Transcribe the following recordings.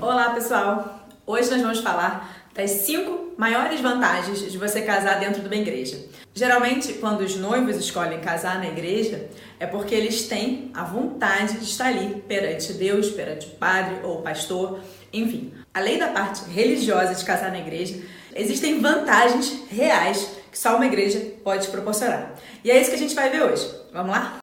Olá pessoal! Hoje nós vamos falar das 5 maiores vantagens de você casar dentro de uma igreja. Geralmente, quando os noivos escolhem casar na igreja, é porque eles têm a vontade de estar ali perante Deus, perante o padre ou o pastor, enfim. Além da parte religiosa de casar na igreja, existem vantagens reais que só uma igreja pode proporcionar. E é isso que a gente vai ver hoje. Vamos lá?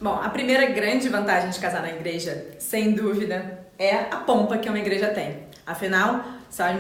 Bom, a primeira grande vantagem de casar na igreja, sem dúvida, é a pompa que uma igreja tem. Afinal,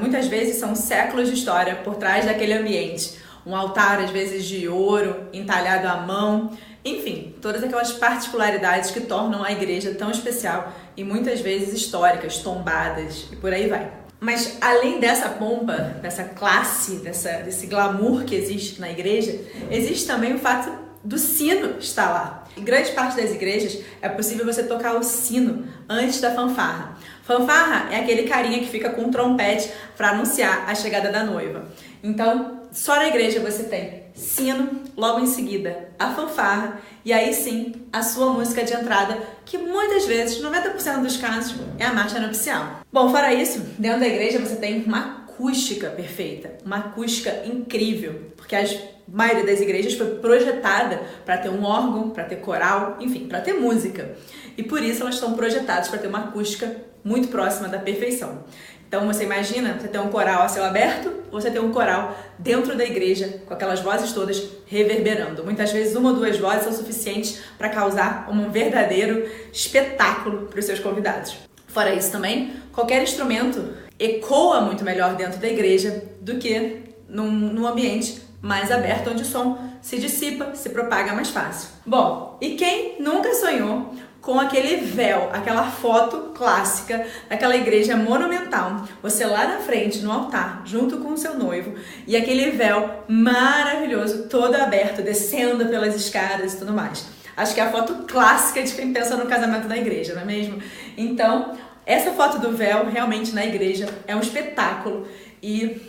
muitas vezes são séculos de história por trás daquele ambiente. Um altar, às vezes, de ouro, entalhado à mão. Enfim, todas aquelas particularidades que tornam a igreja tão especial e muitas vezes históricas, tombadas e por aí vai. Mas além dessa pompa, dessa classe, desse glamour que existe na igreja, existe também o fato do sino estar lá. Em grande parte das igrejas é possível você tocar o sino antes da fanfarra. Fanfarra é aquele carinha que fica com um trompete para anunciar a chegada da noiva. Então, só na igreja você tem sino, logo em seguida a fanfarra e aí sim a sua música de entrada, que muitas vezes, 90% dos casos, é a marcha nupcial. Bom, fora isso, dentro da igreja você tem uma acústica perfeita, uma acústica incrível, porque a maioria das igrejas foi projetada para ter um órgão, para ter coral, enfim, para ter música. E por isso elas estão projetadas para ter uma acústica muito próxima da perfeição. Então você imagina, você ter um coral a céu aberto, ou você ter um coral dentro da igreja, com aquelas vozes todas reverberando. Muitas vezes uma ou duas vozes são suficientes para causar um verdadeiro espetáculo para os seus convidados. Fora isso também, qualquer instrumento ecoa muito melhor dentro da igreja do que num ambiente mais aberto, onde o som se dissipa, se propaga mais fácil. Bom, e quem nunca sonhou com aquele véu, aquela foto clássica daquela igreja monumental, você lá na frente, no altar, junto com o seu noivo, e aquele véu maravilhoso, todo aberto, descendo pelas escadas e tudo mais. Acho que é a foto clássica de quem pensa no casamento da igreja, não é mesmo? Então, essa foto do véu, realmente, na igreja, é um espetáculo e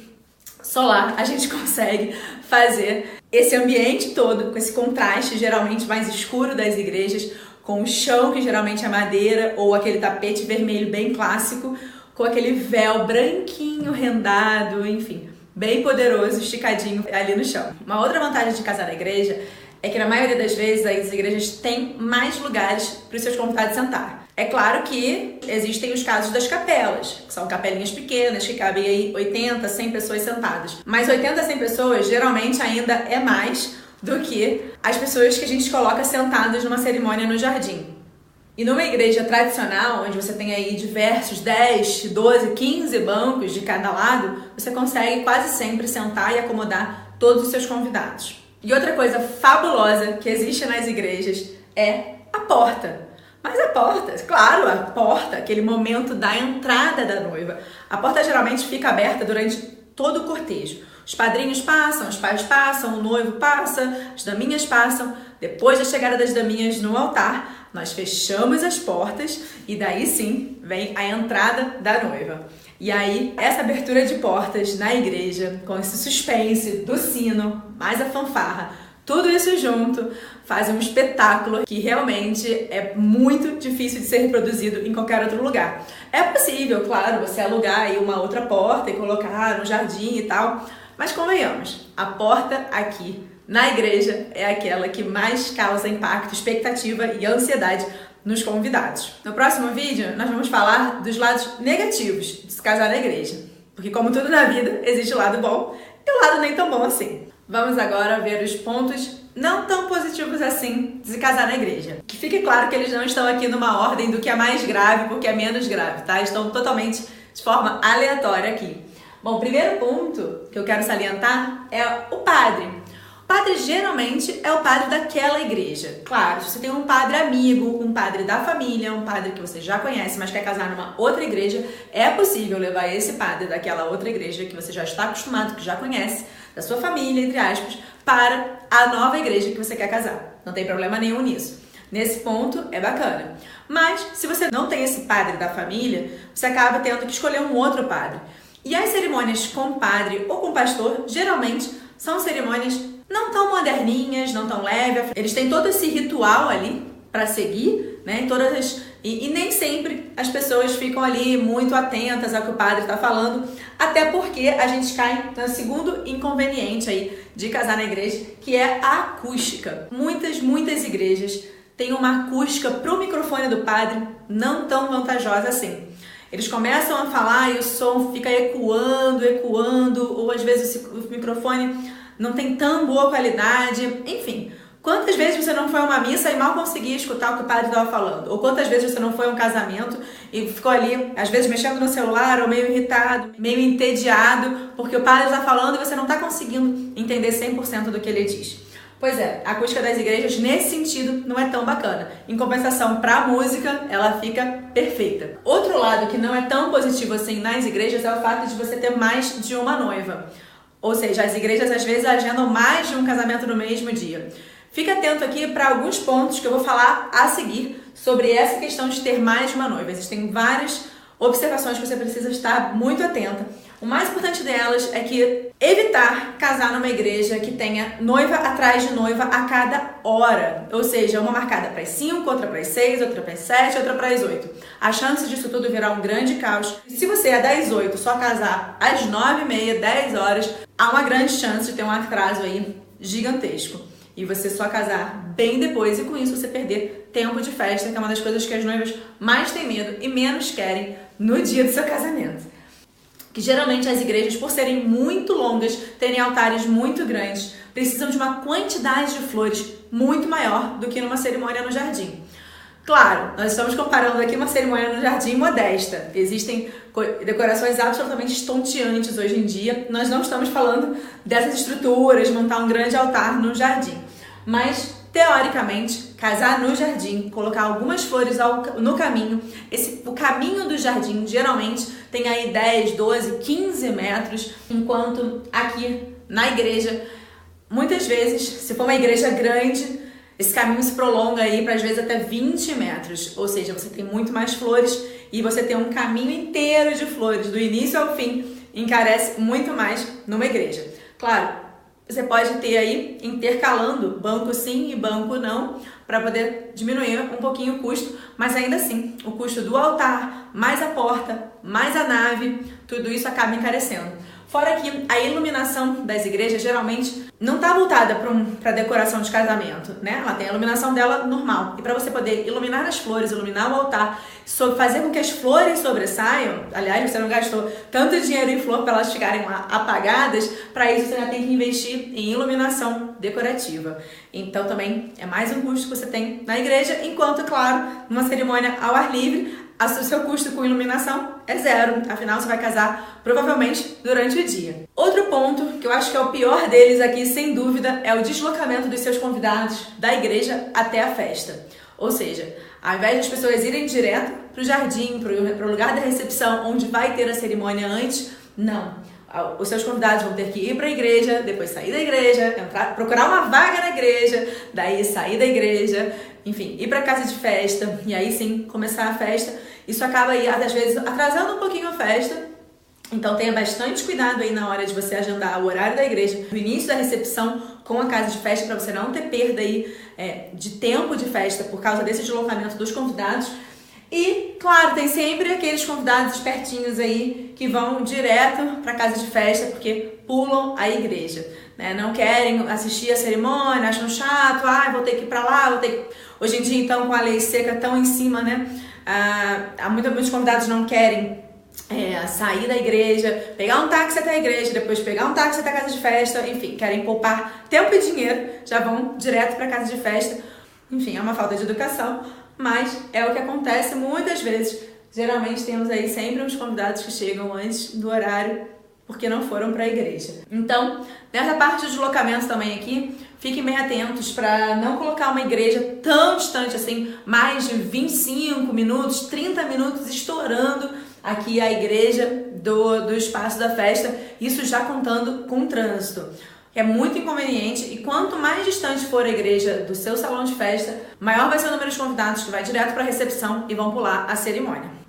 só lá a gente consegue fazer esse ambiente todo, com esse contraste geralmente mais escuro das igrejas, com o chão que geralmente é madeira ou aquele tapete vermelho bem clássico, com aquele véu branquinho, rendado, enfim, bem poderoso, esticadinho ali no chão. Uma outra vantagem de casar na igreja é que na maioria das vezes as igrejas têm mais lugares para os seus convidados sentar. É claro que existem os casos das capelas, que são capelinhas pequenas, que cabem aí 80, 100 pessoas sentadas. Mas 80, 100 pessoas geralmente ainda é mais do que as pessoas que a gente coloca sentadas numa cerimônia no jardim. E numa igreja tradicional, onde você tem aí diversos 10, 12, 15 bancos de cada lado, você consegue quase sempre sentar e acomodar todos os seus convidados. E outra coisa fabulosa que existe nas igrejas é a porta. Mas a porta, claro, a porta, aquele momento da entrada da noiva, a porta geralmente fica aberta durante todo o cortejo. Os padrinhos passam, os pais passam, o noivo passa, as daminhas passam. Depois da chegada das daminhas no altar, nós fechamos as portas e daí sim vem a entrada da noiva. E aí, essa abertura de portas na igreja, com esse suspense do sino, mais a fanfarra, tudo isso junto faz um espetáculo que realmente é muito difícil de ser reproduzido em qualquer outro lugar. É possível, claro, você alugar aí uma outra porta e colocar no jardim e tal, mas convenhamos, a porta aqui na igreja é aquela que mais causa impacto, expectativa e ansiedade nos convidados. No próximo vídeo, nós vamos falar dos lados negativos de se casar na igreja. Porque como tudo na vida, existe o lado bom e o lado nem tão bom assim. Vamos agora ver os pontos não tão positivos assim de se casar na igreja. Que fique claro que eles não estão aqui numa ordem do que é mais grave porque é menos grave, tá? Estão totalmente de forma aleatória aqui. Bom, o primeiro ponto que eu quero salientar é o padre. O padre geralmente é o padre daquela igreja. Claro, se você tem um padre amigo, um padre da família, um padre que você já conhece, mas quer casar numa outra igreja, é possível levar esse padre daquela outra igreja que você já está acostumado, que já conhece, da sua família, entre aspas, para a nova igreja que você quer casar. Não tem problema nenhum nisso. Nesse ponto, é bacana. Mas, se você não tem esse padre da família, você acaba tendo que escolher um outro padre. E as cerimônias com padre ou com pastor, geralmente, são cerimônias não tão moderninhas, não tão leves. Eles têm todo esse ritual ali para seguir, né? E nem sempre as pessoas ficam ali muito atentas ao que o padre está falando, até porque a gente cai no segundo inconveniente aí de casar na igreja, que é a acústica. Muitas igrejas têm uma acústica pro microfone do padre não tão vantajosa assim. Eles começam a falar e o som fica ecoando, ou às vezes o microfone não tem tão boa qualidade, enfim. Quantas vezes você não foi a uma missa e mal conseguia escutar o que o padre estava falando? Ou quantas vezes você não foi a um casamento e ficou ali, às vezes mexendo no celular, ou meio irritado, meio entediado, porque o padre está falando e você não está conseguindo entender 100% do que ele diz? Pois é, a acústica das igrejas, nesse sentido, não é tão bacana. Em compensação, para a música, ela fica perfeita. Outro lado que não é tão positivo assim nas igrejas é o fato de você ter mais de uma noiva. Ou seja, as igrejas às vezes agendam mais de um casamento no mesmo dia. Fique atento aqui para alguns pontos que eu vou falar a seguir sobre essa questão de ter mais de uma noiva. Existem várias observações que você precisa estar muito atenta. O mais importante delas é que evitar casar numa igreja que tenha noiva atrás de noiva a cada hora. Ou seja, uma marcada para as 5, outra para as 6, outra para as 7, outra para as 8. A chance disso tudo virar um grande caos. Se você é das 8 só casar às 9h30, 10 horas, há uma grande chance de ter um atraso aí gigantesco. E você só casar bem depois e com isso você perder tempo de festa, que é uma das coisas que as noivas mais têm medo e menos querem no dia do seu casamento. Que geralmente as igrejas, por serem muito longas, terem altares muito grandes, precisam de uma quantidade de flores muito maior do que numa cerimônia no jardim. Claro, nós estamos comparando aqui uma cerimônia no jardim modesta. Existem decorações absolutamente estonteantes hoje em dia. Nós não estamos falando dessas estruturas, montar um grande altar no jardim. Mas, teoricamente, casar no jardim, colocar algumas flores no caminho. O caminho do jardim geralmente tem aí 10, 12, 15 metros, enquanto aqui na igreja, muitas vezes, se for uma igreja grande, esse caminho se prolonga aí para às vezes até 20 metros, ou seja, você tem muito mais flores e você tem um caminho inteiro de flores, do início ao fim, encarece muito mais numa igreja. Claro, você pode ter aí intercalando banco sim e banco não, para poder diminuir um pouquinho o custo, mas ainda assim, o custo do altar, mais a porta, mais a nave, tudo isso acaba encarecendo. Fora que a iluminação das igrejas geralmente não está voltada para decoração de casamento, né? Ela tem a iluminação dela normal. E para você poder iluminar as flores, iluminar o altar, fazer com que as flores sobressaiam, aliás, você não gastou tanto dinheiro em flor para elas ficarem lá apagadas, para isso você já tem que investir em iluminação decorativa. Então também é mais um custo que você tem na igreja, enquanto, claro, numa cerimônia ao ar livre, o seu custo com iluminação é zero, afinal você vai casar provavelmente durante o dia. Outro ponto, que eu acho que é o pior deles aqui, sem dúvida, é o deslocamento dos seus convidados da igreja até a festa. Ou seja, ao invés das pessoas irem direto para o jardim, para o lugar da recepção, onde vai ter a cerimônia antes, não. Os seus convidados vão ter que ir para a igreja, depois sair da igreja, procurar uma vaga na igreja, daí sair da igreja, enfim, ir para casa de festa e aí sim começar a festa. Isso acaba aí, às vezes, atrasando um pouquinho a festa. Então tenha bastante cuidado aí na hora de você agendar o horário da igreja, o início da recepção com a casa de festa, para você não ter perda aí de tempo de festa por causa desse deslocamento dos convidados. E, claro, tem sempre aqueles convidados espertinhos aí que vão direto para casa de festa porque pulam a igreja, né? Não querem assistir a cerimônia, acham chato, vou ter que ir para lá, Hoje em dia, então, com a lei seca tão em cima, né? Muitos convidados não querem sair da igreja, pegar um táxi até a igreja, depois pegar um táxi até a casa de festa, enfim, querem poupar tempo e dinheiro, já vão direto para a casa de festa. Enfim, é uma falta de educação, mas é o que acontece muitas vezes. Geralmente temos aí sempre uns convidados que chegam antes do horário porque não foram para a igreja. Então, nessa parte de deslocamento também aqui, fiquem bem atentos para não colocar uma igreja tão distante assim, mais de 25 minutos, 30 minutos estourando aqui a igreja do espaço da festa, isso já contando com o trânsito. É muito inconveniente e quanto mais distante for a igreja do seu salão de festa, maior vai ser o número de convidados que vai direto para a recepção e vão pular a cerimônia.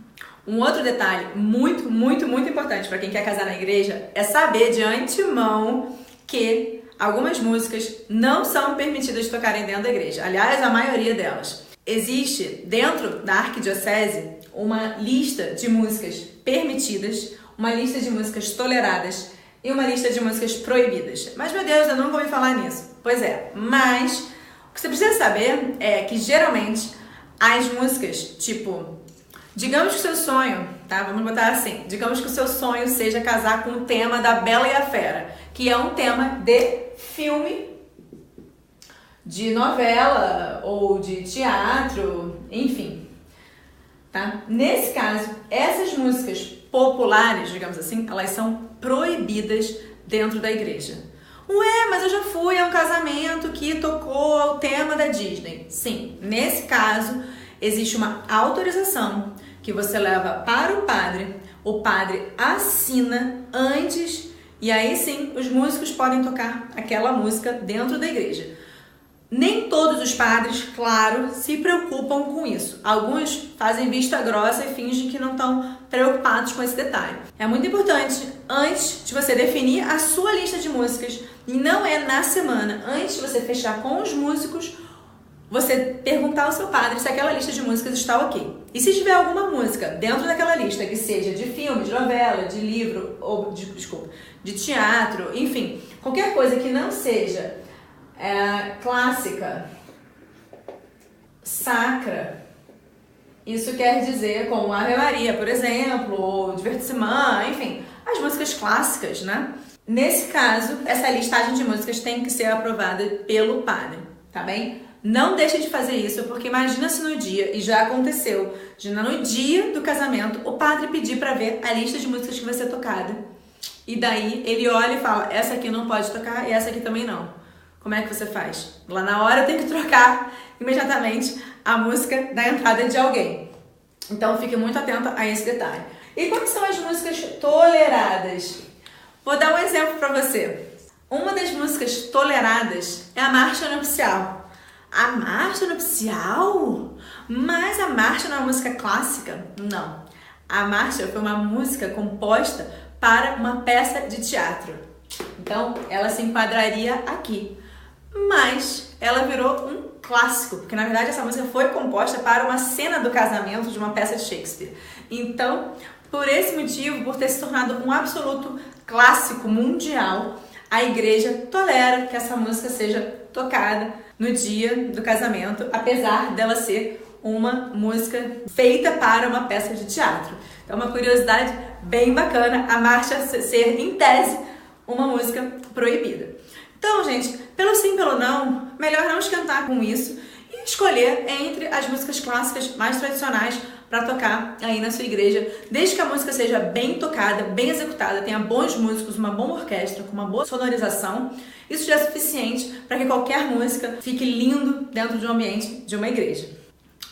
Um outro detalhe muito importante para quem quer casar na igreja é saber de antemão que algumas músicas não são permitidas de tocarem dentro da igreja. Aliás, a maioria delas. Existe dentro da arquidiocese uma lista de músicas permitidas, uma lista de músicas toleradas e uma lista de músicas proibidas. Mas, meu Deus, eu nunca ouvi falar nisso. Pois é, mas o que você precisa saber é que geralmente as músicas, tipo, digamos que o seu sonho, tá? Vamos botar assim, digamos que o seu sonho seja casar com o tema da Bela e a Fera, que é um tema de filme, de novela ou de teatro, enfim, tá? Nesse caso, essas músicas populares, digamos assim, elas são proibidas dentro da igreja. Ué, mas eu já fui a um casamento que tocou o tema da Disney. Sim, nesse caso, existe uma autorização que você leva para o padre assina antes, e aí sim, os músicos podem tocar aquela música dentro da igreja. Nem todos os padres, claro, se preocupam com isso. Alguns fazem vista grossa e fingem que não estão preocupados com esse detalhe. É muito importante, antes de você definir a sua lista de músicas, e não é na semana, antes de você fechar com os músicos, você perguntar ao seu padre se aquela lista de músicas está ok. E se tiver alguma música dentro daquela lista que seja de filme, de novela, de livro, ou de teatro, enfim, qualquer coisa que não seja clássica, sacra, isso quer dizer como Ave Maria, por exemplo, ou Divertissement, enfim, as músicas clássicas, né? Nesse caso, essa listagem de músicas tem que ser aprovada pelo padre, tá bem? Não deixe de fazer isso, porque imagina se no dia, e já aconteceu, no dia do casamento, o padre pedir para ver a lista de músicas que vai ser tocada. E daí ele olha e fala, essa aqui não pode tocar e essa aqui também não. Como é que você faz? Lá na hora tem que trocar imediatamente a música da entrada de alguém. Então fique muito atenta a esse detalhe. E quais são as músicas toleradas? Vou dar um exemplo para você. Uma das músicas toleradas é a Marcha Nupcial. A Marcha Nupcial? Mas a marcha não é uma música clássica? Não. A marcha foi uma música composta para uma peça de teatro. Então, ela se enquadraria aqui. Mas ela virou um clássico, porque na verdade essa música foi composta para uma cena do casamento de uma peça de Shakespeare. Então, por esse motivo, por ter se tornado um absoluto clássico mundial, a igreja tolera que essa música seja tocada no dia do casamento, apesar dela ser uma música feita para uma peça de teatro. Então, uma curiosidade bem bacana, a marcha ser, em tese, uma música proibida. Então, gente, pelo sim, pelo não, melhor não esquentar com isso e escolher entre as músicas clássicas mais tradicionais para tocar aí na sua igreja, desde que a música seja bem tocada, bem executada, tenha bons músicos, uma boa orquestra, com uma boa sonorização. Isso já é suficiente para que qualquer música fique lindo dentro de um ambiente de uma igreja.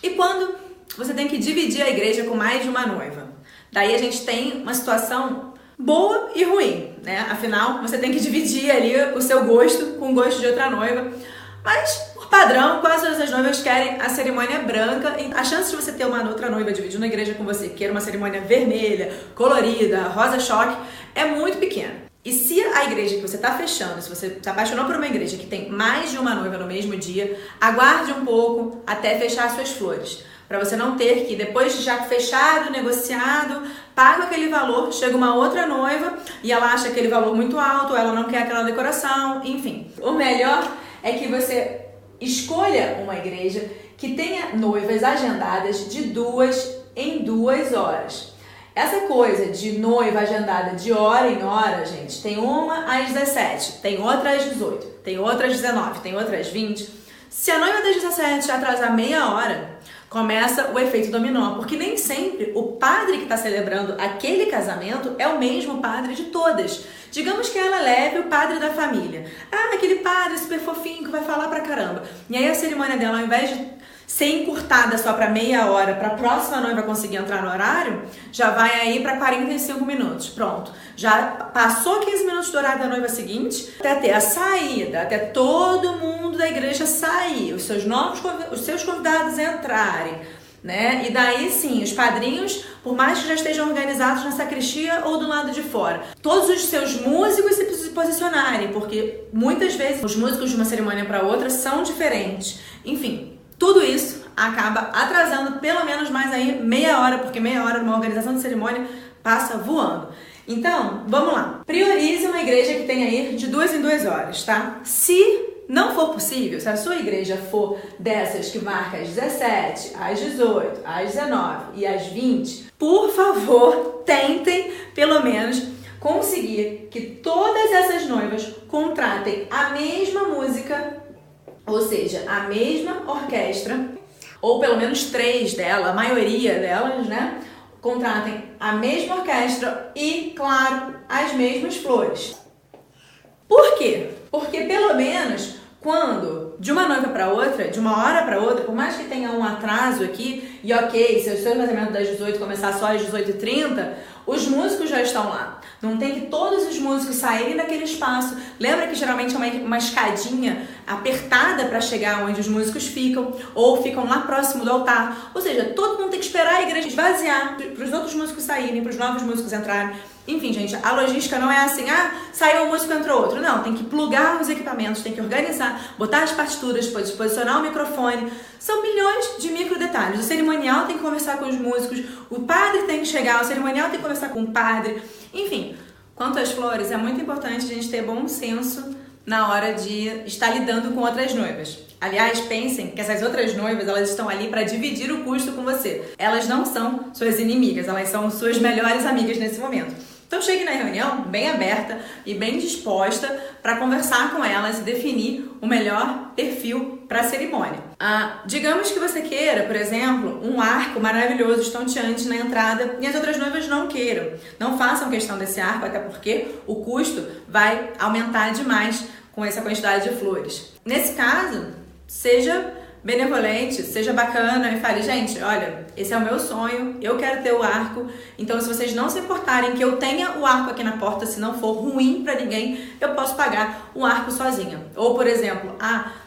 E quando você tem que dividir a igreja com mais de uma noiva? Daí a gente tem uma situação boa e ruim, né? Afinal, você tem que dividir ali o seu gosto com o gosto de outra noiva. Mas, por padrão, quase todas as noivas querem a cerimônia branca. E a chance de você ter uma outra noiva dividindo a igreja com você, que queira uma cerimônia vermelha, colorida, rosa-choque, é muito pequena. E se a igreja que você está fechando, se você se apaixonou por uma igreja que tem mais de uma noiva no mesmo dia, aguarde um pouco até fechar suas flores. Para você não ter que, depois de já fechado, negociado, paga aquele valor, chega uma outra noiva e ela acha aquele valor muito alto, ela não quer aquela decoração, enfim. O melhor é que você escolha uma igreja que tenha noivas agendadas de 2 em 2 horas. Essa coisa de noiva agendada de hora em hora, gente, tem uma às 17, tem outra às 18, tem outra às 19, tem outra às 20. Se a noiva das 17 atrasar meia hora, começa o efeito dominó, porque nem sempre o padre que está celebrando aquele casamento é o mesmo padre de todas. Digamos que ela leve o padre da família. Ah, aquele padre super fofinho que vai falar pra caramba. E aí a cerimônia dela, ao invés de ser encurtada só para meia hora, para a próxima noiva conseguir entrar no horário, já vai aí para 45 minutos. Pronto. Já passou 15 minutos do horário da noiva seguinte, até ter a saída, até todo mundo da igreja sair, os seus convidados entrarem. né? E daí sim, os padrinhos, por mais que já estejam organizados na sacristia ou do lado de fora, todos os seus músicos se posicionarem, porque muitas vezes os músicos de uma cerimônia para outra são diferentes. Enfim, tudo isso acaba atrasando pelo menos mais aí meia hora, porque meia hora numa organização de cerimônia passa voando. Então, vamos lá. Priorize uma igreja que tenha aí de 2 em 2 horas, tá? Se não for possível, se a sua igreja for dessas que marca às 17, às 18, às 19 e às 20, por favor, tentem pelo menos conseguir que todas essas noivas contratem a mesma música, ou seja, a mesma orquestra, ou pelo menos 3 delas, a maioria delas, né? Contratem a mesma orquestra e, claro, as mesmas flores. Por quê? Porque pelo menos quando de uma noiva para outra, de uma hora para outra, por mais que tenha um atraso aqui, e ok, se o seu casamento das 18 começar só às 18h30, os músicos já estão lá. Não tem que todos os músicos saírem daquele espaço. Lembra que geralmente é uma escadinha apertada para chegar onde os músicos ficam, ou ficam lá próximo do altar. Ou seja, todo mundo tem que esperar a igreja esvaziar para os outros músicos saírem, para os novos músicos entrarem. Enfim, gente, a logística não é assim, saiu um músico, entrou outro. Não, tem que plugar os equipamentos, tem que organizar, botar as partituras, posicionar o microfone. São milhões de micro detalhes. O cerimonial tem que conversar com os músicos, o padre tem que chegar, o cerimonial tem que conversar com o padre. Enfim, quanto às flores, é muito importante a gente ter bom senso na hora de estar lidando com outras noivas. Aliás, pensem que essas outras noivas, elas estão ali para dividir o custo com você. Elas não são suas inimigas, elas são suas melhores amigas nesse momento. Então chegue na reunião bem aberta e bem disposta para conversar com elas e definir o melhor perfil para a cerimônia. Digamos que você queira, por exemplo, um arco maravilhoso estonteante na entrada e as outras noivas não queiram. Não façam questão desse arco, até porque o custo vai aumentar demais com essa quantidade de flores. Nesse caso, seja benevolente, seja bacana e fale, gente, olha, esse é o meu sonho, eu quero ter o arco, então se vocês não se importarem que eu tenha o arco aqui na porta, se não for ruim pra ninguém, eu posso pagar o arco sozinha. Ou, por exemplo,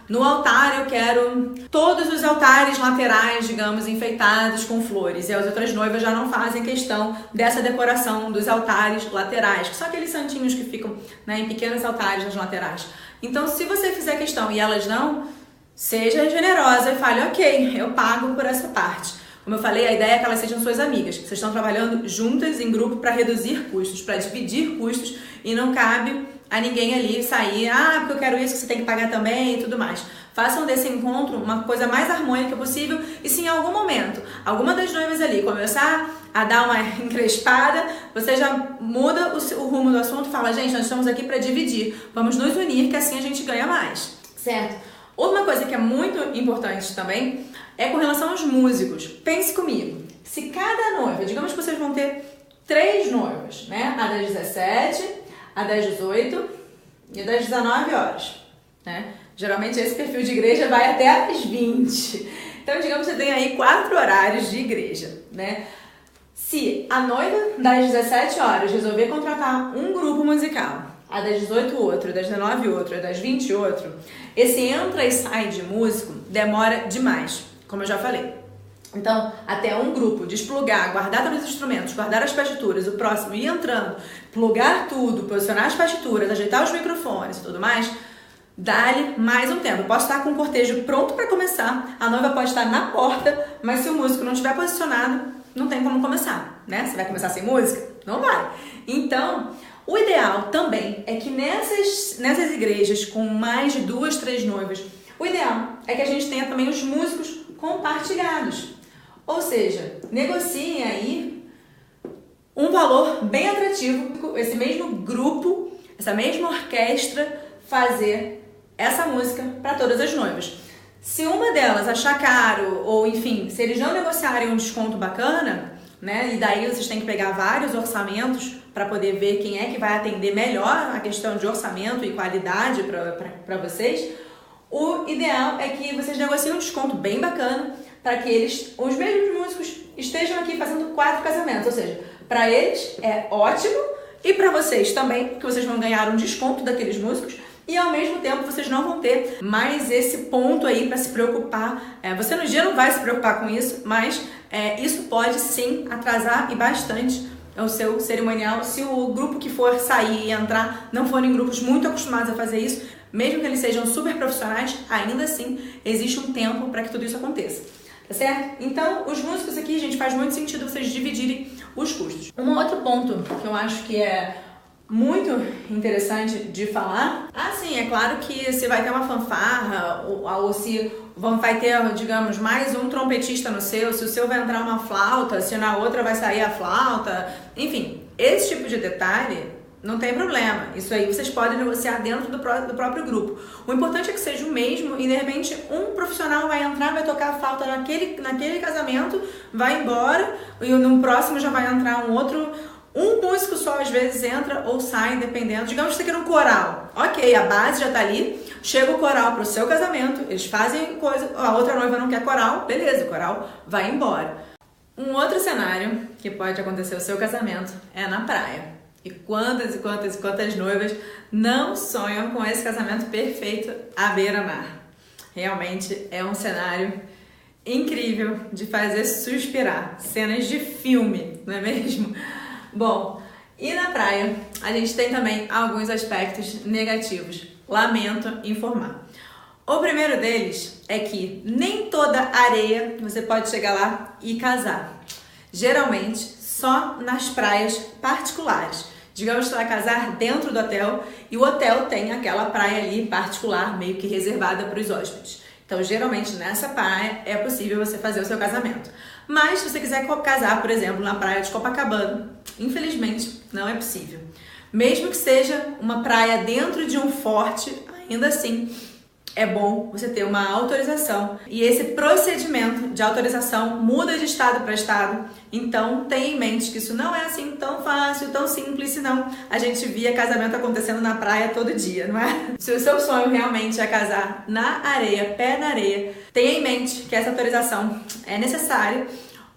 no altar eu quero todos os altares laterais, digamos, enfeitados com flores, e as outras noivas já não fazem questão dessa decoração dos altares laterais, que são aqueles santinhos que ficam, né, em pequenos altares nas laterais. Então, se você fizer questão e elas não, seja generosa e fale, ok, eu pago por essa parte. Como eu falei, a ideia é que elas sejam suas amigas. Vocês estão trabalhando juntas em grupo para reduzir custos, para dividir custos, e não cabe a ninguém ali sair, porque eu quero isso que você tem que pagar também e tudo mais. Façam desse encontro uma coisa mais harmônica possível, e se em algum momento alguma das noivas ali começar a dar uma encrespada, você já muda o rumo do assunto e fala, gente, nós estamos aqui para dividir, vamos nos unir que assim a gente ganha mais, certo? Outra coisa que é muito importante também é com relação aos músicos. Pense comigo, se cada noiva, digamos que vocês vão ter 3 noivas, né? A das 17, a das 18 e a das 19 horas, né? Geralmente esse perfil de igreja vai até às 20. Então, digamos que você tem aí 4 horários de igreja, né? Se a noiva das 17 horas resolver contratar um grupo musical, a das 18 outro, a das 19 outro, a das 20 outro, esse entra e sai de músico demora demais, como eu já falei. Então, até um grupo desplugar, guardar todos os instrumentos, guardar as partituras, o próximo ir entrando, plugar tudo, posicionar as partituras, ajeitar os microfones e tudo mais, dá-lhe mais um tempo. Eu posso estar com o cortejo pronto para começar, a noiva pode estar na porta, mas se o músico não estiver posicionado, não tem como começar, né? Você vai começar sem música? Não vai. Então, o ideal também é que nessas igrejas com mais de 2, 3 noivas, o ideal é que a gente tenha também os músicos compartilhados. Ou seja, negociem aí um valor bem atrativo, esse mesmo grupo, essa mesma orquestra fazer essa música para todas as noivas. Se uma delas achar caro, ou enfim, se eles não negociarem um desconto bacana, né, e daí vocês têm que pegar vários orçamentos para poder ver quem é que vai atender melhor a questão de orçamento e qualidade para vocês, o ideal é que vocês negociem um desconto bem bacana para que os mesmos músicos estejam aqui fazendo 4 casamentos, ou seja, para eles é ótimo e para vocês também, que vocês vão ganhar um desconto daqueles músicos E ao mesmo tempo vocês não vão ter mais esse ponto aí para se preocupar. Você no dia não vai se preocupar com isso, mas isso pode sim atrasar e bastante o seu cerimonial. Se o grupo que for sair e entrar não forem grupos muito acostumados a fazer isso, mesmo que eles sejam super profissionais, ainda assim existe um tempo para que tudo isso aconteça. Tá certo? Então, os músicos aqui, gente, faz muito sentido vocês dividirem os custos. Um outro ponto que eu acho que é muito interessante de falar. Sim, é claro que se vai ter uma fanfarra ou se vai ter, digamos, mais um trompetista no seu, se o seu vai entrar uma flauta, se na outra vai sair a flauta, enfim, esse tipo de detalhe não tem problema. Isso aí vocês podem negociar dentro do próprio grupo. O importante é que seja o mesmo e de repente um profissional vai entrar, vai tocar a flauta naquele casamento, vai embora e no próximo já vai entrar um outro. Um músico só às vezes entra ou sai, dependendo. Digamos que você quer um coral. Ok, a base já tá ali. Chega o coral pro seu casamento, eles fazem coisa, a outra noiva não quer coral, beleza, o coral vai embora. Um outro cenário que pode acontecer no seu casamento é na praia. E quantas e quantas e quantas noivas não sonham com esse casamento perfeito à beira-mar. Realmente é um cenário incrível de fazer suspirar. Cenas de filme, não é mesmo? Bom, e na praia a gente tem também alguns aspectos negativos. Lamento informar. O primeiro deles é que nem toda areia você pode chegar lá e casar. Geralmente só nas praias particulares. Digamos que você vai casar dentro do hotel e o hotel tem aquela praia ali particular, meio que reservada para os hóspedes. Então, geralmente nessa praia é possível você fazer o seu casamento. Mas se você quiser casar, por exemplo, na praia de Copacabana, infelizmente não é possível. Mesmo que seja uma praia dentro de um forte, ainda assim é bom você ter uma autorização. E esse procedimento de autorização muda de estado para estado. Então tenha em mente que isso não é assim tão fácil, tão simples, senão a gente via casamento acontecendo na praia todo dia, não é? Se o seu sonho realmente é casar na areia, pé na areia, tenha em mente que essa autorização é necessária.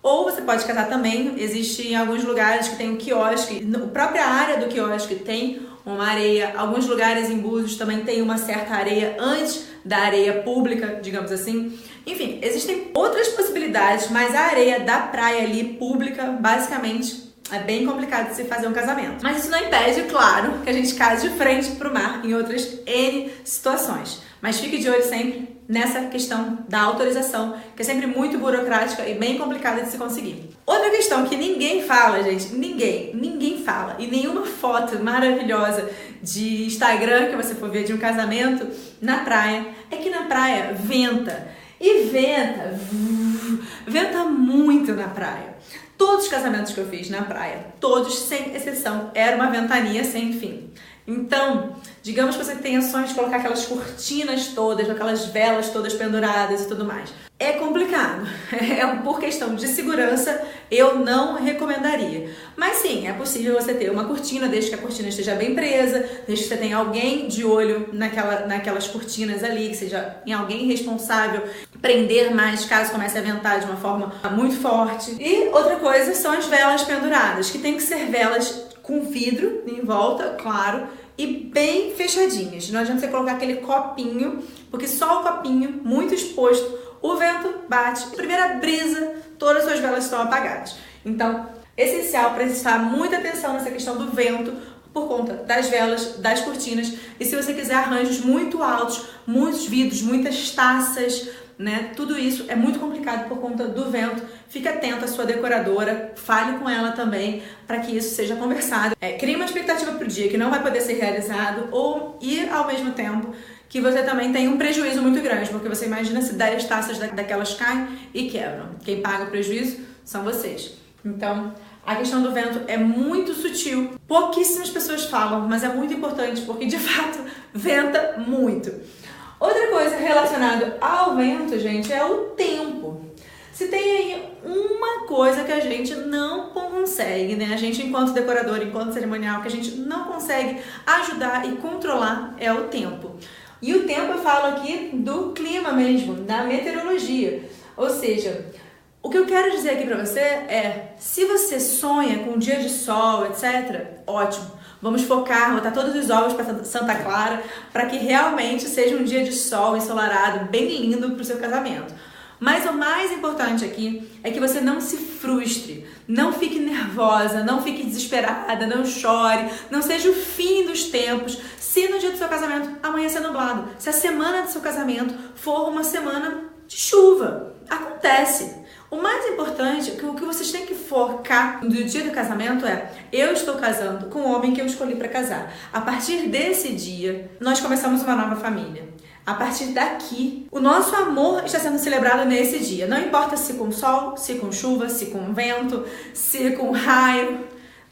Ou você pode casar também, existe em alguns lugares que tem um quiosque, a própria área do quiosque tem uma areia, alguns lugares em Búzios também tem uma certa areia antes da areia pública, digamos assim. Enfim, existem outras possibilidades, mas a areia da praia ali pública, basicamente, é bem complicado de se fazer um casamento. Mas isso não impede, claro, que a gente case de frente para o mar em outras N situações. Mas fique de olho sempre nessa questão da autorização, que é sempre muito burocrática e bem complicada de se conseguir. Outra questão que ninguém fala, gente, ninguém fala, e nenhuma foto maravilhosa de Instagram que você for ver de um casamento na praia, é que na praia venta. E venta muito na praia. Todos os casamentos que eu fiz na praia, todos sem exceção, era uma ventania sem fim. Então, digamos que você tenha sonhos de colocar aquelas cortinas todas, aquelas velas todas penduradas e tudo mais. É complicado. Por questão de segurança, eu não recomendaria. Mas sim, é possível você ter uma cortina, desde que a cortina esteja bem presa, desde que você tenha alguém de olho naquelas cortinas ali, que seja em alguém responsável, prender mais caso comece a ventar de uma forma muito forte. E outra coisa são as velas penduradas, que tem que ser velas com vidro em volta, claro, e bem fechadinhas. Não adianta você colocar aquele copinho, porque só o copinho, muito exposto, o vento bate. A primeira brisa, todas as suas velas estão apagadas. Então, essencial prestar muita atenção nessa questão do vento, por conta das velas, das cortinas. E se você quiser arranjos muito altos, muitos vidros, muitas taças, né? Tudo isso é muito complicado por conta do vento. Fique atento à sua decoradora, fale com ela também para que isso seja conversado. Crie uma expectativa para o dia que não vai poder ser realizado e ao mesmo tempo que você também tem um prejuízo muito grande, porque você imagina se 10 taças daquelas caem e quebram. Quem paga o prejuízo são vocês. Então, a questão do vento é muito sutil. Pouquíssimas pessoas falam, mas é muito importante porque de fato venta muito. Outra coisa relacionada ao vento, gente, é o tempo. Se tem aí uma coisa que a gente não consegue, né? A gente, enquanto decorador, enquanto cerimonial, que a gente não consegue ajudar e controlar é o tempo. E o tempo eu falo aqui do clima mesmo, da meteorologia. Ou seja, o que eu quero dizer aqui pra você é, se você sonha com um dia de sol, etc., ótimo. Vamos focar, botar todos os ovos para Santa Clara, para que realmente seja um dia de sol ensolarado, bem lindo para o seu casamento. Mas o mais importante aqui é que você não se frustre, não fique nervosa, não fique desesperada, não chore, não seja o fim dos tempos se no dia do seu casamento amanhecer nublado, se a semana do seu casamento for uma semana de chuva. Acontece. O mais importante, o que vocês têm que focar no dia do casamento é: eu estou casando com o homem que eu escolhi para casar. A partir desse dia, nós começamos uma nova família. A partir daqui, o nosso amor está sendo celebrado nesse dia. Não importa se com sol, se com chuva, se com vento, se com raio,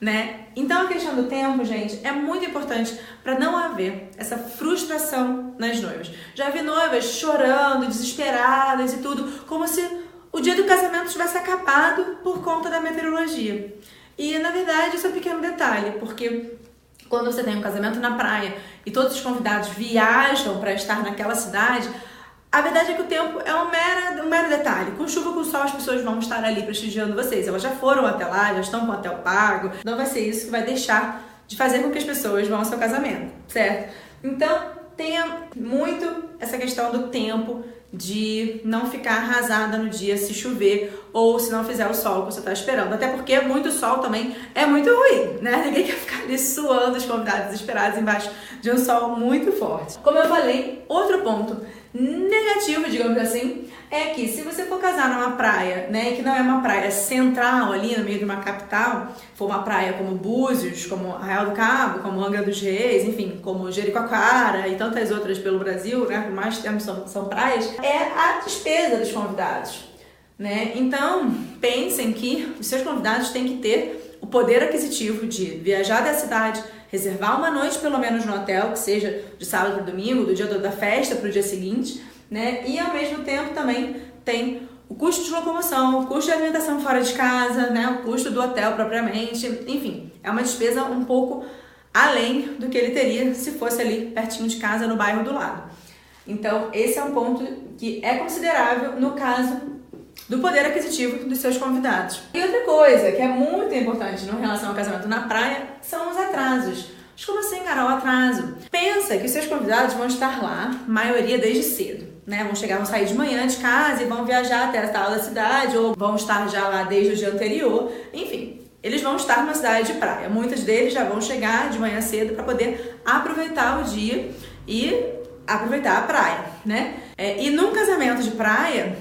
né? Então a questão do tempo, gente, é muito importante para não haver essa frustração nas noivas. Já vi noivas chorando, desesperadas e tudo, como se o dia do casamento tivesse acabado por conta da meteorologia. E na verdade isso é um pequeno detalhe, porque quando você tem um casamento na praia e todos os convidados viajam para estar naquela cidade, a verdade é que o tempo é um mero detalhe. Com chuva, com sol, as pessoas vão estar ali prestigiando vocês. Elas já foram até lá, já estão com o hotel pago. Não vai ser isso que vai deixar de fazer com que as pessoas vão ao seu casamento, certo? Então, tenha muito essa questão do tempo, de não ficar arrasada no dia se chover ou se não fizer o sol que você está esperando. Até porque muito sol também é muito ruim, né? Ninguém quer ficar ali suando, os convidados desesperados embaixo de um sol muito forte. Como eu falei, outro ponto negativo, digamos assim, é que se você for casar numa praia, né, que não é uma praia central ali no meio de uma capital, for uma praia como Búzios, como Arraial do Cabo, como Angra dos Reis, enfim, como Jericoacoara e tantas outras pelo Brasil, né, por mais termos são praias, é a despesa dos convidados, né? Então, pensem que os seus convidados têm que ter o poder aquisitivo de viajar da cidade, reservar uma noite pelo menos no hotel, que seja de sábado para domingo, do dia da festa para o dia seguinte, né? E ao mesmo tempo também tem o custo de locomoção, o custo de alimentação fora de casa, né? O custo do hotel propriamente, enfim, é uma despesa um pouco além do que ele teria se fosse ali pertinho de casa, no bairro do lado. Então, esse é um ponto que é considerável no caso do poder aquisitivo dos seus convidados. E outra coisa que é muito importante no relação ao casamento na praia são os atrasos. Mas como assim, Carol, atraso? Pensa que os seus convidados vão estar lá, maioria desde cedo, né? Vão sair de manhã de casa e vão viajar até a tal da cidade, ou vão estar já lá desde o dia anterior. Enfim, eles vão estar numa cidade de praia. Muitos deles já vão chegar de manhã cedo para poder aproveitar o dia e aproveitar a praia, né? E num casamento de praia,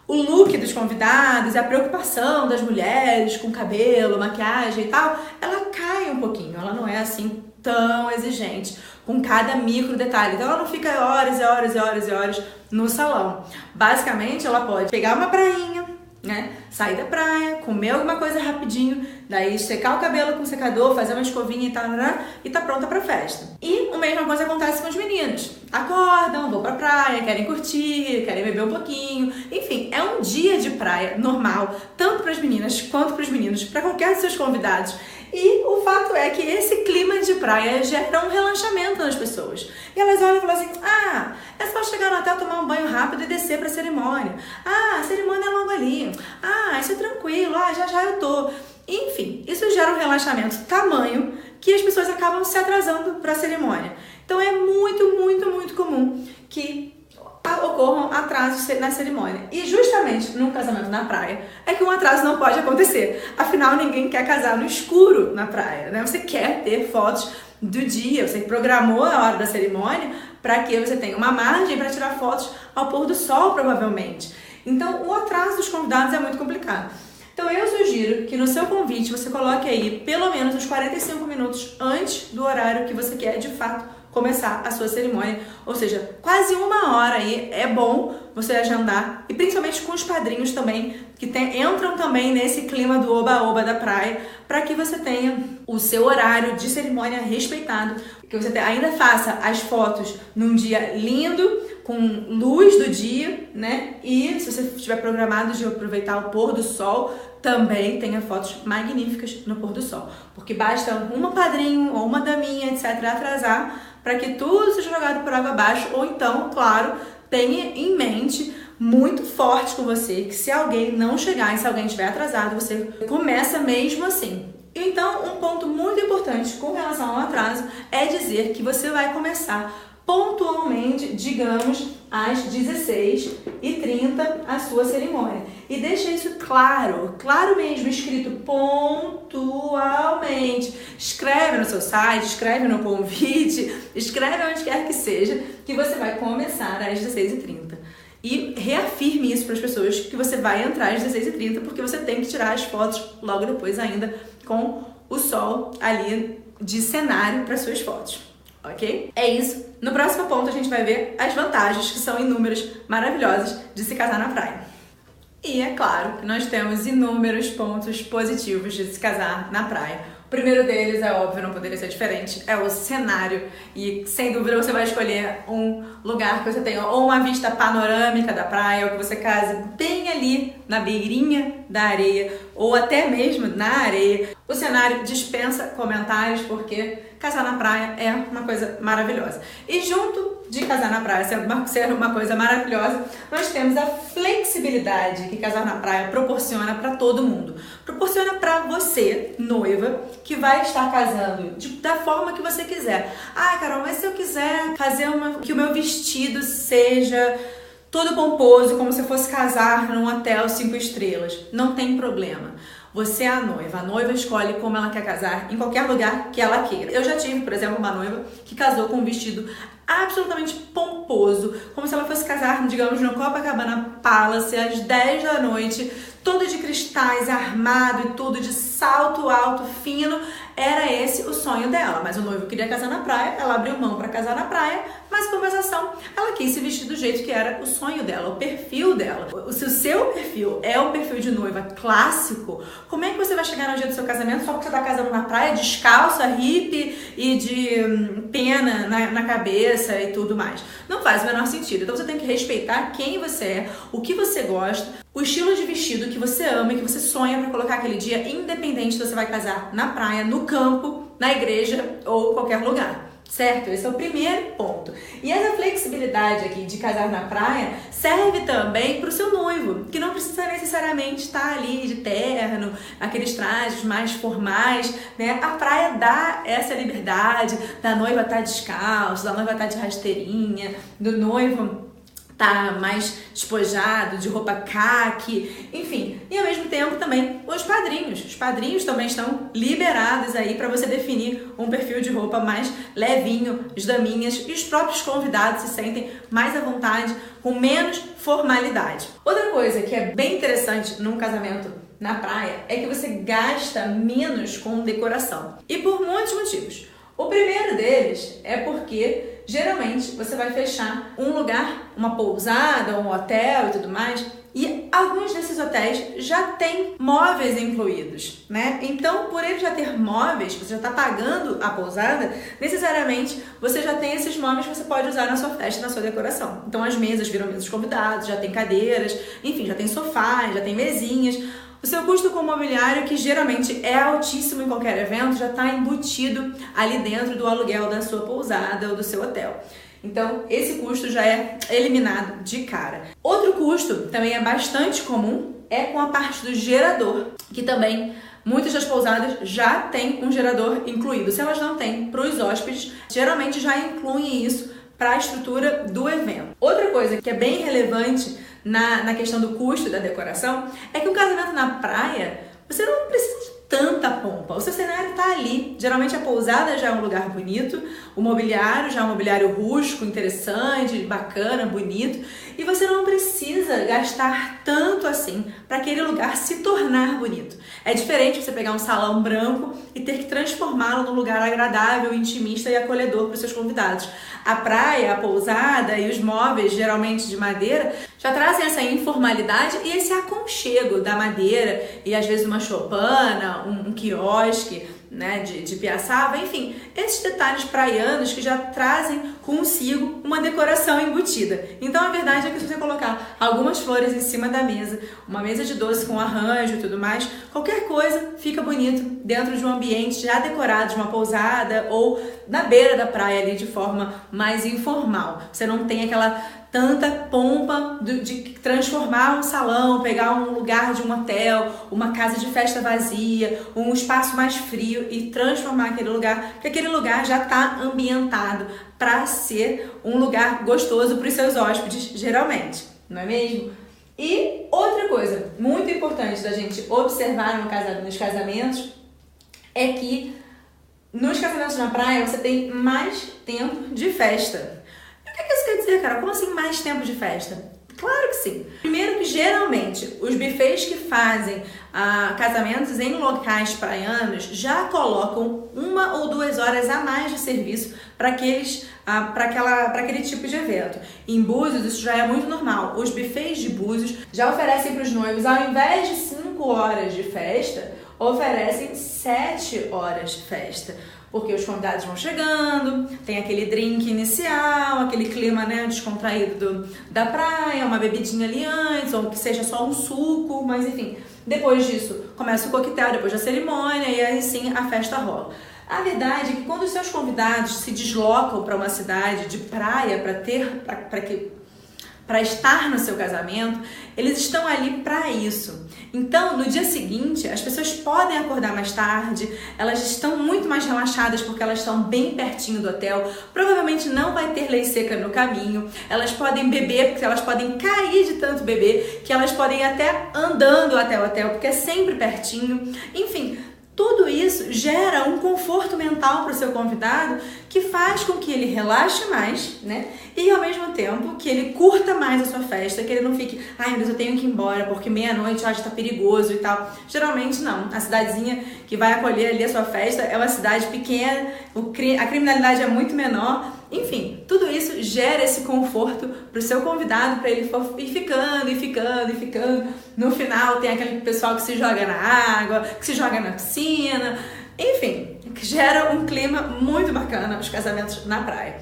o look dos convidados, a preocupação das mulheres com cabelo, maquiagem e tal, ela cai um pouquinho, ela não é assim tão exigente com cada micro detalhe. Então ela não fica horas e horas e horas e horas no salão. Basicamente ela pode pegar uma prainha, né? Sair da praia, comer alguma coisa rapidinho, daí secar o cabelo com o secador, fazer uma escovinha e tal, e tá pronta pra festa. E a mesma coisa acontece com os meninos. Acordam, vão pra praia, querem curtir, querem beber um pouquinho. Enfim, é um dia de praia normal, tanto para as meninas quanto para os meninos, para qualquer dos seus convidados. E o fato é que esse clima de praia gera um relaxamento nas pessoas. E elas olham e falam assim: ah, é só chegar no hotel, tomar um banho rápido e descer pra cerimônia. Ah, a cerimônia é logo ali. Ah, isso é tranquilo. Ah, já eu tô. Enfim, isso gera um relaxamento tamanho que as pessoas acabam se atrasando para a cerimônia. Então é muito, muito, muito comum que ocorram atrasos na cerimônia. E justamente num casamento na praia é que um atraso não pode acontecer. Afinal, ninguém quer casar no escuro na praia, né? Você quer ter fotos do dia, você programou a hora da cerimônia para que você tenha uma margem para tirar fotos ao pôr do sol, provavelmente. Então, o atraso dos convidados é muito complicado. Então, eu sugiro que no seu convite você coloque aí pelo menos uns 45 minutos antes do horário que você quer, de fato, começar a sua cerimônia, ou seja, quase uma hora aí é bom você agendar, e principalmente com os padrinhos também, que entram também nesse clima do oba-oba da praia, para que você tenha o seu horário de cerimônia respeitado, que você ainda faça as fotos num dia lindo, com luz do dia, né? E se você estiver programado de aproveitar o pôr do sol, também tenha fotos magníficas no pôr do sol, porque basta um padrinho ou uma daminha, etc., atrasar para que tudo seja jogado por água abaixo, ou então, claro, tenha em mente muito forte com você que se alguém não chegar e se alguém estiver atrasado, você começa mesmo assim. Então, um ponto muito importante com relação ao atraso é dizer que você vai começar pontualmente, digamos, às 16h30 a sua cerimônia. E deixa isso claro, claro mesmo, escrito pontualmente. Escreve no seu site, escreve no convite, escreve onde quer que seja, que você vai começar às 16h30. E reafirme isso para as pessoas que você vai entrar às 16h30, porque você tem que tirar as fotos logo depois ainda com o sol ali de cenário para suas fotos. Ok? É isso. No próximo ponto a gente vai ver as vantagens, que são inúmeras, maravilhosas, de se casar na praia. E é claro que nós temos inúmeros pontos positivos de se casar na praia. O primeiro deles, é óbvio, não poderia ser diferente, é o cenário. E sem dúvida você vai escolher um lugar que você tenha ou uma vista panorâmica da praia, ou que você case bem ali na beirinha da areia, ou até mesmo na areia. O cenário dispensa comentários, porque casar na praia é uma coisa maravilhosa. E junto de casar na praia ser uma coisa maravilhosa, nós temos a flexibilidade que casar na praia proporciona para todo mundo. Proporciona para você, noiva, que vai estar casando da forma que você quiser. Ah, Carol, mas se eu quiser fazer que o meu vestido seja todo pomposo, como se eu fosse casar num hotel 5 estrelas, não tem problema. Você é a noiva escolhe como ela quer casar em qualquer lugar que ela queira. Eu já tive, por exemplo, uma noiva que casou com um vestido absolutamente pomposo, como se ela fosse casar, digamos, no Copacabana Palace às 10 da noite, todo de cristais, armado e tudo, de salto alto, fino. Era esse o sonho dela, mas o noivo queria casar na praia, ela abriu mão para casar na praia, mas em compensação, ela quis se vestir do jeito que era o sonho dela, o perfil dela. Se o seu perfil é o perfil de noiva clássico, como é que você vai chegar no dia do seu casamento só porque você está casando na praia, descalça, hippie e de pena na cabeça e tudo mais? Não faz o menor sentido. Então você tem que respeitar quem você é, o que você gosta, o estilo de vestido que você ama e que você sonha para colocar aquele dia, independente se você vai casar na praia, no campo, na igreja ou qualquer lugar. Certo? Esse é o primeiro ponto. E essa flexibilidade aqui de casar na praia serve também para o seu noivo, que não precisa necessariamente estar ali de terno, aqueles trajes mais formais, né? A praia dá essa liberdade da noiva estar descalço, da noiva estar de rasteirinha, do noivo tá mais despojado, de roupa caqui, enfim. E ao mesmo tempo também os padrinhos também estão liberados aí para você definir um perfil de roupa mais levinho, as daminhas e os próprios convidados se sentem mais à vontade, com menos formalidade. Outra coisa que é bem interessante num casamento na praia é que você gasta menos com decoração. E por muitos motivos. O primeiro deles é porque geralmente você vai fechar um lugar, uma pousada, um hotel e tudo mais, e alguns desses hotéis já têm móveis incluídos, né? Então, por ele já ter móveis, você já está pagando a pousada, necessariamente você já tem esses móveis que você pode usar na sua festa, na sua decoração. Então, as mesas viram mesas de convidados, já tem cadeiras, enfim, já tem sofás, já tem mesinhas. O seu custo com o mobiliário, que geralmente é altíssimo em qualquer evento, já está embutido ali dentro do aluguel da sua pousada ou do seu hotel. Então, esse custo já é eliminado de cara. Outro custo, também é bastante comum, é com a parte do gerador, que também muitas das pousadas já têm um gerador incluído. Se elas não têm, para os hóspedes, geralmente já incluem isso para a estrutura do evento. Outra coisa que é bem relevante na questão do custo da decoração é que um casamento na praia, você não precisa de tanta pompa. O seu cenário está ali. Geralmente a pousada já é um lugar bonito, o mobiliário já é um mobiliário rústico, interessante, bacana, bonito, e você não precisa gastar tanto assim para aquele lugar se tornar bonito. É diferente você pegar um salão branco e ter que transformá-lo num lugar agradável, intimista e acolhedor para os seus convidados. A praia, a pousada e os móveis, geralmente de madeira, já trazem essa informalidade e esse aconchego da madeira e às vezes uma choupana, um quiosque, né, de piaçava, enfim, esses detalhes praianos que já trazem consigo uma decoração embutida. Então a verdade é que se você colocar algumas flores em cima da mesa, uma mesa de doce com arranjo e tudo mais, qualquer coisa fica bonito dentro de um ambiente já decorado, de uma pousada ou na beira da praia ali de forma mais informal. Você não tem aquela tanta pompa de transformar um salão, pegar um lugar de um hotel, uma casa de festa vazia, um espaço mais frio e transformar aquele lugar, porque aquele lugar já está ambientado para ser um lugar gostoso para os seus hóspedes, geralmente, não é mesmo? E outra coisa muito importante da gente observar nos casamentos é que nos casamentos na praia você tem mais tempo de festa. O que isso quer dizer, cara? Como assim mais tempo de festa? Claro que sim. Primeiro que geralmente os buffets que fazem casamentos em locais praianos já colocam 1 ou 2 horas a mais de serviço para aquele tipo de evento. Em Búzios isso já é muito normal. Os buffets de Búzios já oferecem para os noivos, ao invés de 5 horas de festa, oferecem 7 horas de festa. Porque os convidados vão chegando, tem aquele drink inicial, aquele clima, né, descontraído da praia, uma bebidinha ali antes, ou que seja só um suco, mas enfim. Depois disso, começa o coquetel, depois da cerimônia, e aí sim a festa rola. A verdade é que quando os seus convidados se deslocam para uma cidade de praia para estar no seu casamento, eles estão ali para isso. Então, no dia seguinte, as pessoas podem acordar mais tarde, elas estão muito mais relaxadas porque elas estão bem pertinho do hotel, provavelmente não vai ter lei seca no caminho, elas podem beber, porque elas podem cair de tanto beber, que elas podem ir até andando até o hotel, porque é sempre pertinho, enfim. Tudo isso gera um conforto mental para o seu convidado que faz com que ele relaxe mais, né? E ao mesmo tempo que ele curta mais a sua festa, que ele não fique, ai meu Deus, eu tenho que ir embora porque meia-noite já está perigoso e tal. Geralmente não. A cidadezinha que vai acolher ali a sua festa é uma cidade pequena, a criminalidade é muito menor. Enfim, tudo isso gera esse conforto para o seu convidado, para ele ir ficando. No final tem aquele pessoal que se joga na água, que se joga na piscina. Enfim, que gera um clima muito bacana os casamentos na praia.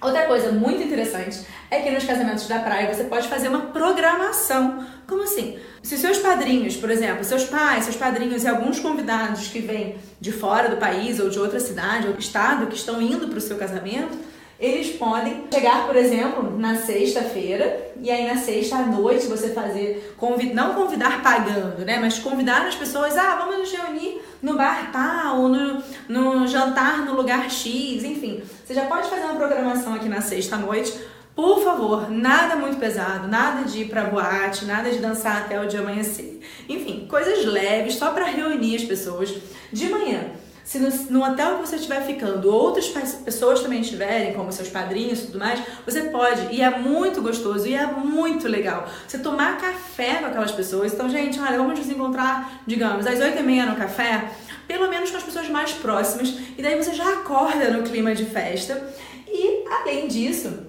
Outra coisa muito interessante é que nos casamentos da praia você pode fazer uma programação. Como assim? Se seus padrinhos, por exemplo, seus pais, seus padrinhos e alguns convidados que vêm de fora do país ou de outra cidade ou estado que estão indo para o seu casamento, eles podem chegar, por exemplo, na sexta-feira e aí na sexta à noite você fazer, não convidar pagando, né? Mas convidar as pessoas, vamos nos reunir no bar tal, ou no jantar no lugar X, enfim. Você já pode fazer uma programação aqui na sexta à noite. Por favor, nada muito pesado, nada de ir pra boate, nada de dançar até o dia amanhecer. Enfim, coisas leves, só para reunir as pessoas de manhã. Se no hotel que você estiver ficando, outras pessoas também estiverem, como seus padrinhos e tudo mais, você pode, e é muito gostoso, e é muito legal, você tomar café com aquelas pessoas. Então, gente, olha, vamos nos encontrar, digamos, às 8h30 no café, pelo menos com as pessoas mais próximas, e daí você já acorda no clima de festa. E, além disso,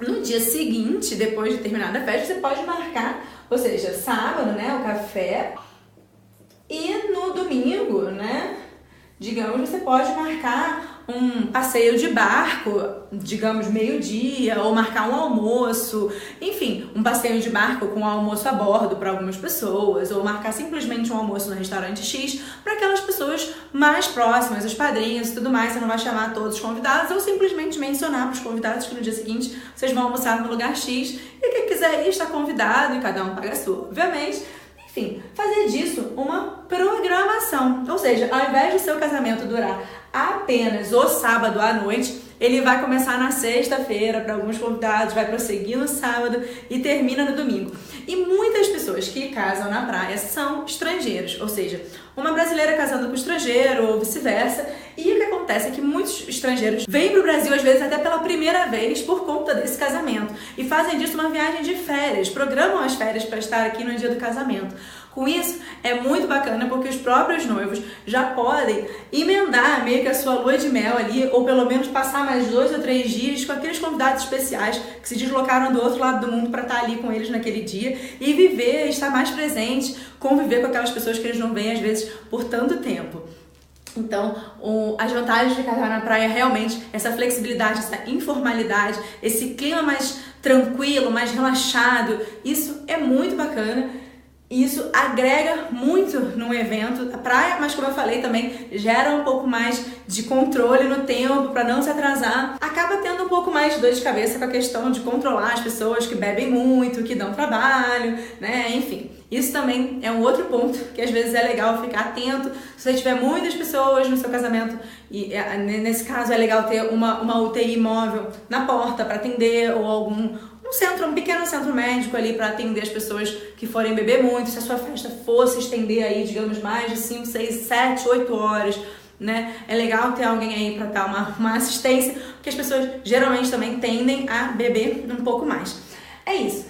no dia seguinte, depois de terminar a festa, você pode marcar, ou seja, sábado, né, o café, e no domingo, né, digamos, você pode marcar um passeio de barco, digamos, meio-dia, ou marcar um almoço, enfim, um passeio de barco com almoço a bordo para algumas pessoas, ou marcar simplesmente um almoço no restaurante X para aquelas pessoas mais próximas, os padrinhos e tudo mais. Você não vai chamar todos os convidados, ou simplesmente mencionar para os convidados que no dia seguinte vocês vão almoçar no lugar X, e quem quiser ir está convidado e cada um paga a sua, obviamente. Enfim, fazer disso uma programação, ou seja, ao invés do seu casamento durar apenas o sábado à noite, ele vai começar na sexta-feira para alguns convidados, vai prosseguir no sábado e termina no domingo. E muitas pessoas que casam na praia são estrangeiros, ou seja, uma brasileira casando com estrangeiro ou vice-versa. E o que acontece é que muitos estrangeiros vêm para o Brasil, às vezes até pela primeira vez, por conta desse casamento. E fazem disso uma viagem de férias, programam as férias para estar aqui no dia do casamento. Com isso, é muito bacana porque os próprios noivos já podem emendar meio que a sua lua de mel ali, ou pelo menos passar mais 2 ou 3 dias com aqueles convidados especiais que se deslocaram do outro lado do mundo para estar ali com eles naquele dia e viver, estar mais presente, conviver com aquelas pessoas que eles não veem às vezes por tanto tempo. Então, as vantagens de casar na praia é realmente essa flexibilidade, essa informalidade, esse clima mais tranquilo, mais relaxado. Isso é muito bacana. Isso agrega muito no evento. A praia, mas como eu falei também, gera um pouco mais de controle no tempo para não se atrasar. Acaba tendo um pouco mais de dor de cabeça com a questão de controlar as pessoas que bebem muito, que dão trabalho, né? Enfim, isso também é um outro ponto que às vezes é legal ficar atento. Se você tiver muitas pessoas no seu casamento, e nesse caso é legal ter uma UTI móvel na porta para atender, ou um pequeno centro médico ali para atender as pessoas que forem beber muito. Se a sua festa fosse estender aí, digamos, mais de 5, 6, 7, 8 horas, né? É legal ter alguém aí para dar uma assistência, porque as pessoas geralmente também tendem a beber um pouco mais. É isso.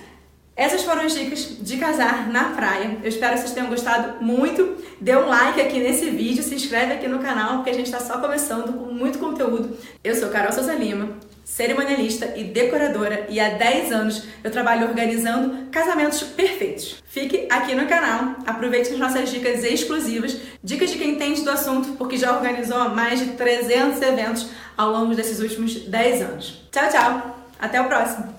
Essas foram as dicas de casar na praia. Eu espero que vocês tenham gostado muito. Dê um like aqui nesse vídeo, se inscreve aqui no canal, porque a gente está só começando com muito conteúdo. Eu sou Carol Souza Lima, cerimonialista e decoradora, e há 10 anos eu trabalho organizando casamentos perfeitos. Fique aqui no canal, aproveite as nossas dicas exclusivas, dicas de quem entende do assunto, porque já organizou mais de 300 eventos ao longo desses últimos 10 anos. Tchau, tchau! Até o próximo!